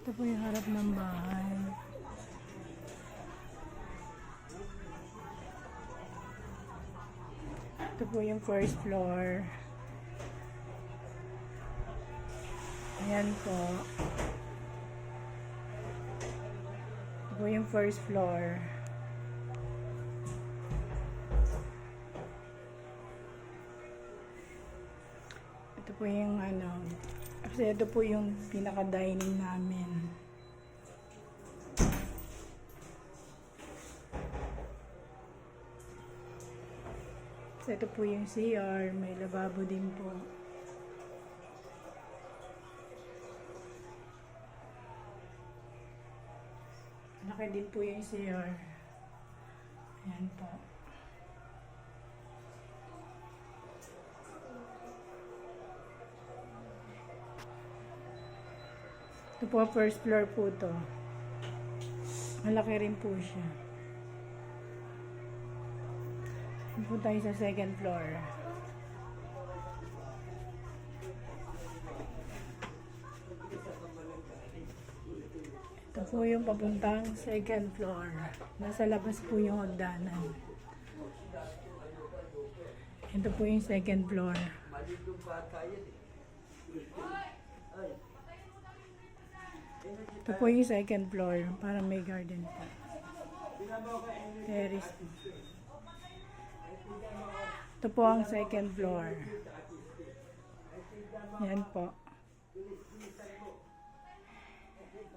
Ito po yung harap ng bahay. Ito po yung first floor. Ayan po. Ito po yung first floor. Ito po yung kasi ito po yung pinaka-dining namin. So ito po yung CR, may lababo din po. Laki din po yung CR. Ayan po. Ito po, first floor po to. Malaki rin po siya. Ito po tayo sa second floor. Ito po yung papuntang second floor. Nasa labas po yung hagdanan. Ito po yung second floor. Ito po yung second floor. Parang may garden po. Terrace po. Ito po ang second floor. Yan po.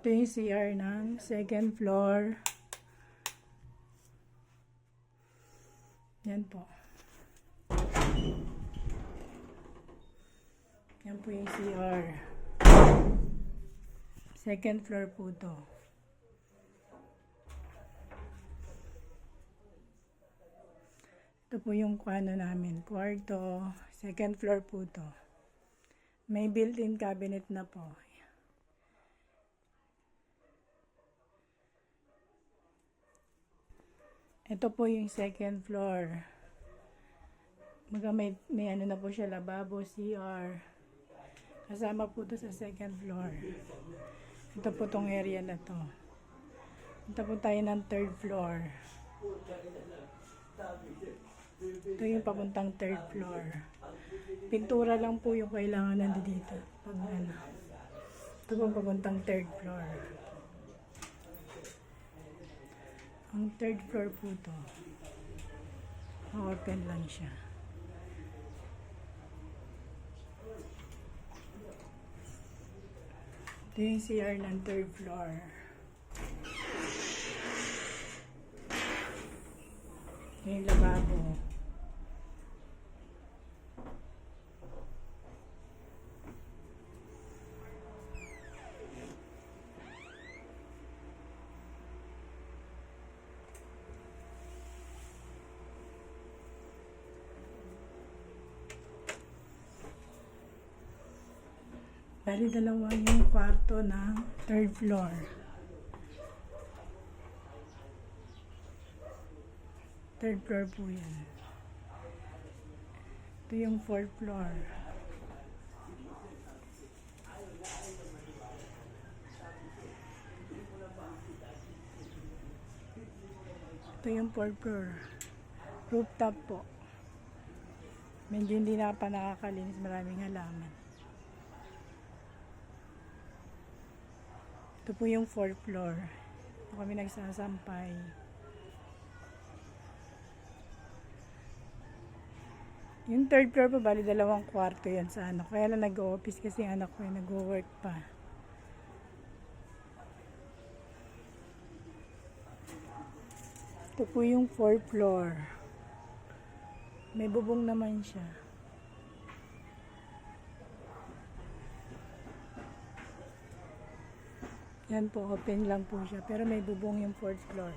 Ito yung CR ng second floor. Yan po. Yan po yung CR. Second floor po to. Ito po yung namin. Kwarto. Second floor po to. May built-in cabinet na po. Ito po yung second floor. May na po siya, lababo, CR. Kasama po to sa second floor. Ito po tong area na to. Ito po tayo ng third floor. Ito yung papuntang third floor. Pintura lang po yung kailangan nandito. Ito po papuntang third floor. Ang third floor po to. Open lang siya. Ito yung CR ng third floor. Ito yung lababo. Bali, dalawa yung kwarto ng third floor. Third floor po yan. Ito yung fourth floor. Ito yung fourth floor. Rooftop po. Medyo hindi na pa nakakalinis. Maraming halaman. Ito po yung fourth floor. Ito kami nagsasampay. Yung third floor po, bali dalawang kwarto yan sa anak. Kaya lang nag-office kasi anak ko yung nag-work pa. Ito po yung fourth floor. May bubong naman siya. Yan po, open lang po siya. Pero may bubong yung fourth floor.